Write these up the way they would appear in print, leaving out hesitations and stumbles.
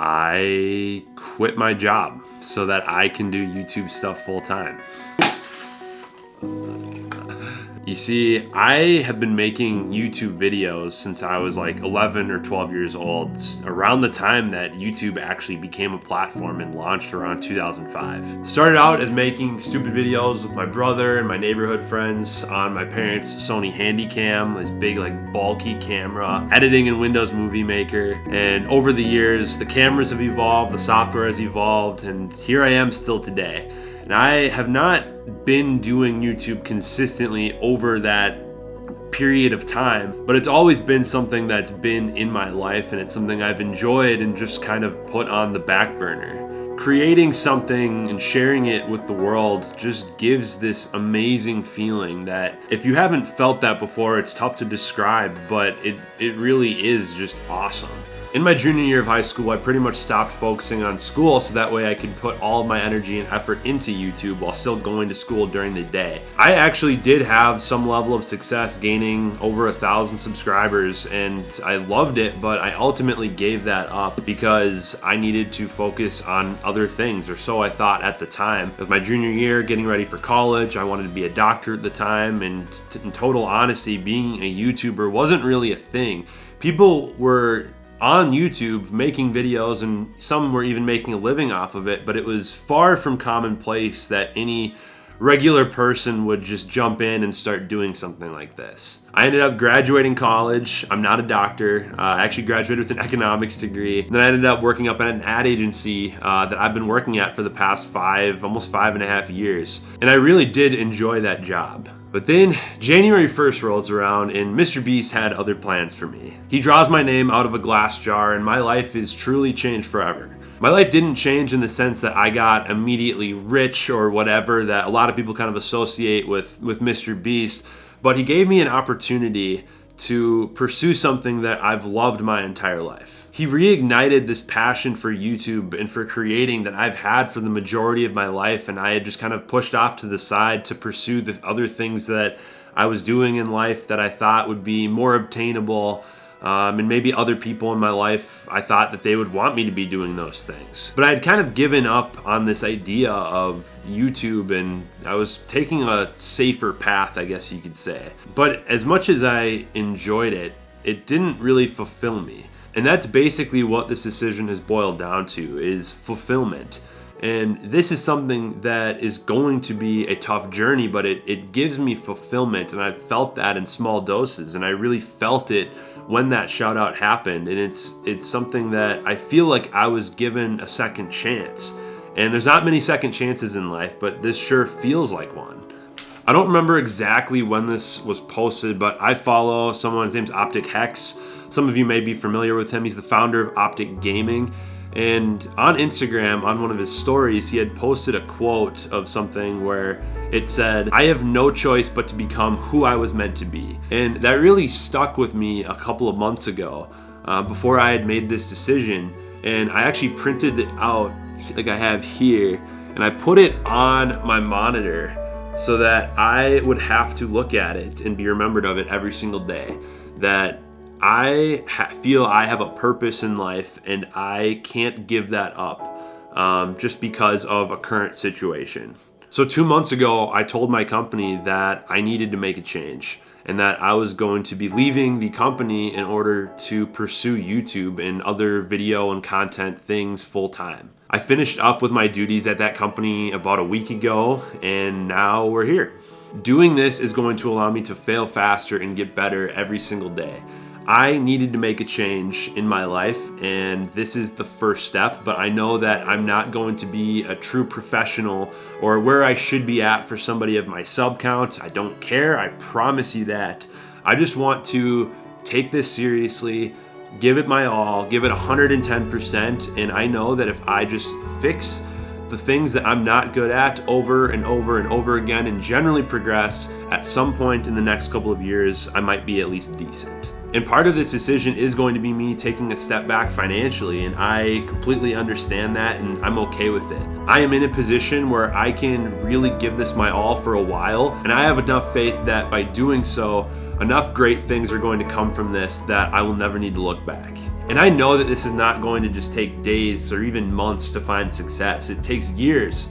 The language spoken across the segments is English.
I quit my job so that I can do YouTube stuff full time. You see, I have been making YouTube videos since I was like 11 or 12 years old, around the time that YouTube actually became a platform and launched around 2005. Started out as making stupid videos with my brother and my neighborhood friends on my parents' Sony Handycam, this big like bulky camera, editing in Windows Movie Maker. And over the years, the cameras have evolved, the software has evolved, and here I am still today. And I have not been doing YouTube consistently over that period of time, but it's always been something that's been in my life, and it's something I've enjoyed and just kind of put on the back burner. Creating something and sharing it with the world just gives this amazing feeling that if you haven't felt that before, it's tough to describe, but it really is just awesome. In my junior year of high school, I pretty much stopped focusing on school so that way I could put all of my energy and effort into YouTube while still going to school during the day. I actually did have some level of success, gaining over 1,000 subscribers, and I loved it, but I ultimately gave that up because I needed to focus on other things, or so I thought at the time. It was my junior year, getting ready for college. I wanted to be a doctor at the time, and in total honesty, being a YouTuber wasn't really a thing. People were on YouTube making videos, and some were even making a living off of it, but it was far from commonplace that any regular person would just jump in and start doing something like this. I ended up graduating college. I'm not a doctor. I actually graduated with an economics degree. Then I ended up working up at an ad agency that I've been working at for the past almost 5.5 years. And I really did enjoy that job. But then January 1st rolls around and MrBeast had other plans for me. He draws my name out of a glass jar and my life is truly changed forever. My life didn't change in the sense that I got immediately rich or whatever that a lot of people kind of associate with MrBeast, but he gave me an opportunity to pursue something that I've loved my entire life. He reignited this passion for YouTube and for creating that I've had for the majority of my life, and I had just kind of pushed off to the side to pursue the other things that I was doing in life that I thought would be more obtainable. And maybe other people in my life, I thought that they would want me to be doing those things. But I had kind of given up on this idea of YouTube, and I was taking a safer path, I guess you could say. But as much as I enjoyed it, it didn't really fulfill me. And that's basically what this decision has boiled down to, is fulfillment. And this is something that is going to be a tough journey, but it gives me fulfillment, and I've felt that in small doses, and I really felt it when that shout out happened. And it's something that I feel like I was given a second chance. And there's not many second chances in life, but this sure feels like one. I don't remember exactly when this was posted, but I follow someone, his name's Optic Hex. Some of you may be familiar with him. He's the founder of Optic Gaming. And on Instagram, on one of his stories, he had posted a quote of something where it said, "I have no choice but to become who I was meant to be." And that really stuck with me a couple of months ago, before I had made this decision. And I actually printed it out like I have here, and I put it on my monitor so that I would have to look at it and be remembered of it every single day. That I feel I have a purpose in life, and I can't give that up just because of a current situation. So 2 months ago, I told my company that I needed to make a change, and that I was going to be leaving the company in order to pursue YouTube and other video and content things full time. I finished up with my duties at that company about a week ago, and now we're here. Doing this is going to allow me to fail faster and get better every single day. I needed to make a change in my life, and this is the first step, but I know that I'm not going to be a true professional or where I should be at for somebody of my sub count. I don't care, I promise you that. I just want to take this seriously, give it my all, give it 110%, and I know that if I just fix the things that I'm not good at over and over and over again and generally progress, at some point in the next couple of years, I might be at least decent. And part of this decision is going to be me taking a step back financially, and I completely understand that, and I'm okay with it. I am in a position where I can really give this my all for a while, and I have enough faith that by doing so, enough great things are going to come from this that I will never need to look back. And I know that this is not going to just take days or even months to find success. It takes years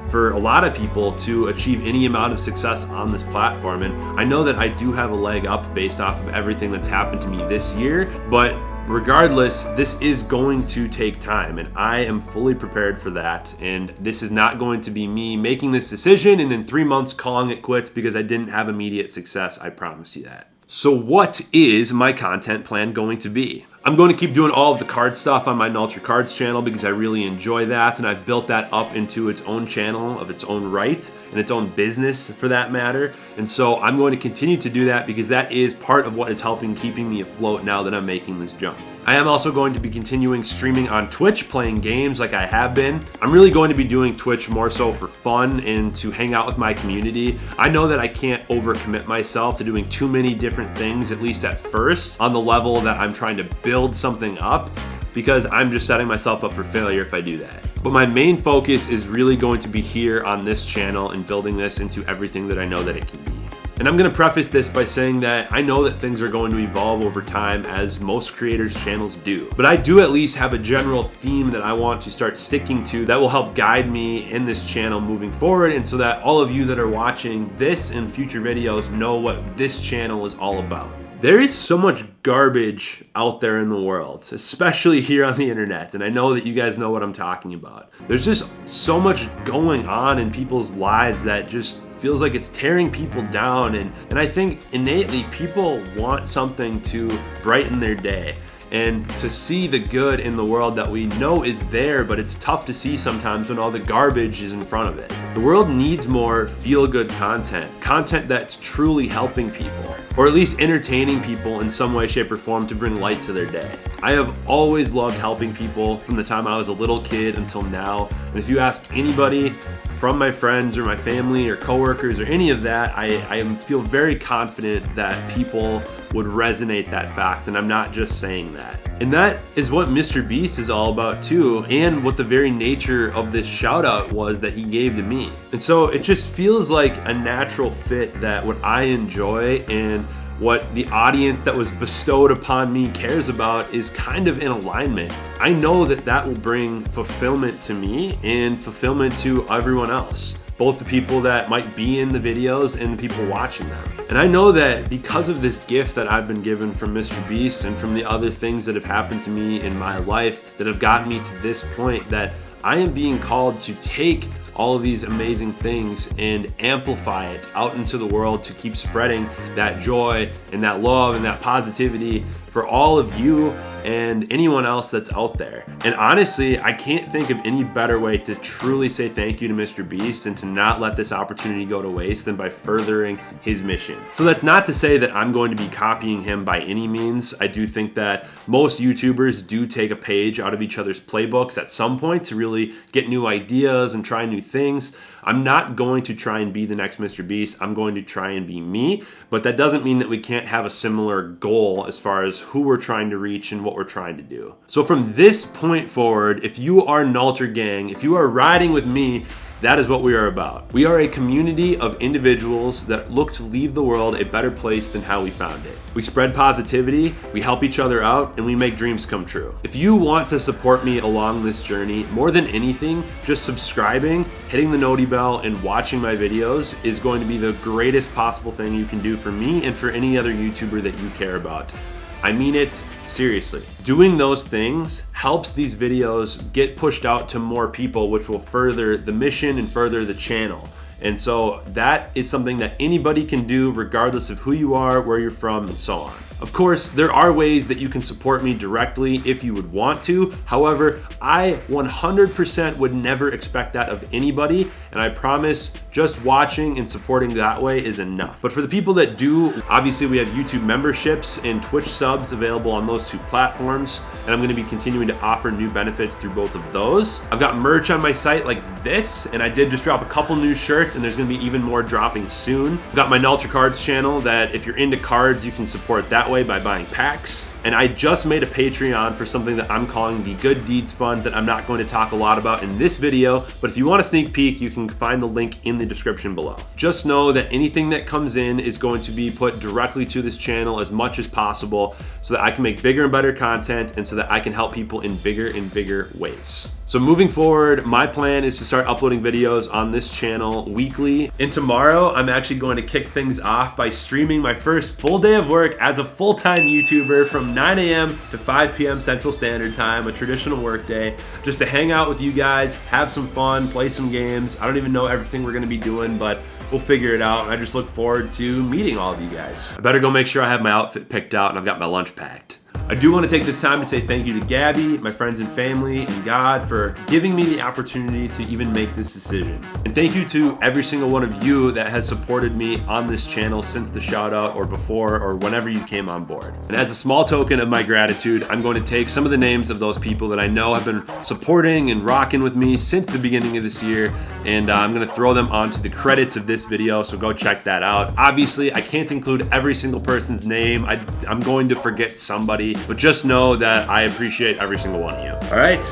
for a lot of people to achieve any amount of success on this platform. And I know that I do have a leg up based off of everything that's happened to me this year, but regardless, this is going to take time, and I am fully prepared for that. And this is not going to be me making this decision and then 3 months calling it quits because I didn't have immediate success. I promise you that. So what is my content plan going to be? I'm going to keep doing all of the card stuff on my Nalter Cards channel because I really enjoy that, and I've built that up into its own channel of its own right and its own business for that matter. And so I'm going to continue to do that because that is part of what is keeping me afloat now that I'm making this jump. I am also going to be continuing streaming on Twitch, playing games like I have been. I'm really going to be doing Twitch more so for fun and to hang out with my community. I know that I can't overcommit myself to doing too many different things, at least at first, on the level that I'm trying to build something up, because I'm just setting myself up for failure if I do that. But my main focus is really going to be here on this channel and building this into everything that I know that it can be. And I'm going to preface this by saying that I know that things are going to evolve over time, as most creators' channels do. But I do at least have a general theme that I want to start sticking to that will help guide me in this channel moving forward, and so that all of you that are watching this and future videos know what this channel is all about. There is so much garbage out there in the world, especially here on the internet, and I know that you guys know what I'm talking about. There's just so much going on in people's lives that just feels like it's tearing people down, and I think innately people want something to brighten their day and to see the good in the world that we know is there, but it's tough to see sometimes when all the garbage is in front of it. The world needs more feel-good content that's truly helping people, or at least entertaining people in some way, shape, or form to bring light to their day. I have always loved helping people from the time I was a little kid until now, and if you ask anybody from my friends or my family or coworkers or any of that, I feel very confident that people would resonate that fact, and I'm not just saying that. And that is what MrBeast is all about too, and what the very nature of this shout out was that he gave to me. And so it just feels like a natural fit that what I enjoy and what the audience that was bestowed upon me cares about is kind of in alignment. I know that that will bring fulfillment to me and fulfillment to everyone else, both the people that might be in the videos and the people watching them. And I know that because of this gift that I've been given from MrBeast and from the other things that have happened to me in my life that have gotten me to this point, that I am being called to take all of these amazing things and amplify it out into the world to keep spreading that joy and that love and that positivity for all of you and anyone else that's out there. And honestly, I can't think of any better way to truly say thank you to MrBeast and to not let this opportunity go to waste than by furthering his mission. So that's not to say that I'm going to be copying him by any means. I do think that most YouTubers do take a page out of each other's playbooks at some point to really get new ideas and try new things. I'm not going to try and be the next MrBeast. I'm going to try and be me, but that doesn't mean that we can't have a similar goal as far as who we're trying to reach and what we're trying to do. So from this point forward, if you are Nalter Gang, if you are riding with me, that is what we are about. We are a community of individuals that look to leave the world a better place than how we found it. We spread positivity, we help each other out, and we make dreams come true. If you want to support me along this journey, more than anything, just subscribing, hitting the noti bell, and watching my videos is going to be the greatest possible thing you can do for me and for any other YouTuber that you care about. I mean it seriously. Doing those things helps these videos get pushed out to more people, which will further the mission and further the channel. And so that is something that anybody can do regardless of who you are, where you're from, and so on. Of course, there are ways that you can support me directly if you would want to. However, I 100% would never expect that of anybody, and I promise just watching and supporting that way is enough. But for the people that do, obviously we have YouTube memberships and Twitch subs available on those two platforms, and I'm gonna be continuing to offer new benefits through both of those. I've got merch on my site like this, and I did just drop a couple new shirts, and there's gonna be even more dropping soon. I've got my Nalter Cards channel that if you're into cards, you can support that way. way by buying packs. And I just made a Patreon for something that I'm calling the Good Deeds Fund that I'm not going to talk a lot about in this video, but if you want a sneak peek, you can find the link in the description below. Just know that anything that comes in is going to be put directly to this channel as much as possible so that I can make bigger and better content and so that I can help people in bigger and bigger ways. So moving forward, my plan is to start uploading videos on this channel weekly. And tomorrow, I'm actually going to kick things off by streaming my first full day of work as a full-time YouTuber from 9 a.m. to 5 p.m. Central Standard Time, a traditional work day, just to hang out with you guys, have some fun, play some games. I don't even know everything we're gonna be doing, but we'll figure it out. I just look forward to meeting all of you guys. I better go make sure I have my outfit picked out and I've got my lunch packed. I do want to take this time to say thank you to Gabby, my friends and family, and God for giving me the opportunity to even make this decision. And thank you to every single one of you that has supported me on this channel since the shout out or before or whenever you came on board. And as a small token of my gratitude, I'm going to take some of the names of those people that I know have been supporting and rocking with me since the beginning of this year, and I'm going to throw them onto the credits of this video, so go check that out. Obviously, I can't include every single person's name. I'm going to forget somebody, but just know that I appreciate every single one of you. All right,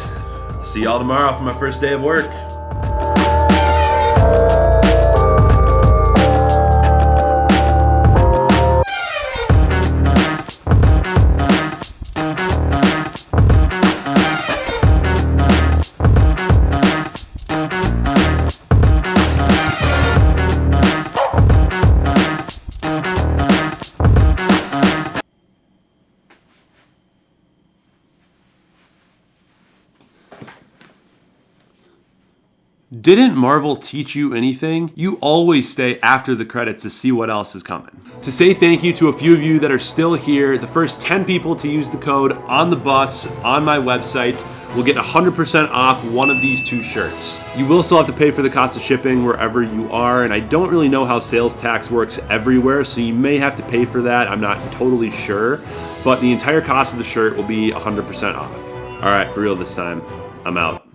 I'll see y'all tomorrow for my first day of work. Didn't Marvel teach you anything? You always stay after the credits to see what else is coming. To say thank you to a few of you that are still here, the first 10 people to use the code on the bus on my website will get 100% off one of these 2 shirts. You will still have to pay for the cost of shipping wherever you are, and I don't really know how sales tax works everywhere, so you may have to pay for that. I'm not totally sure, but the entire cost of the shirt will be 100% off. All right, for real this time, I'm out.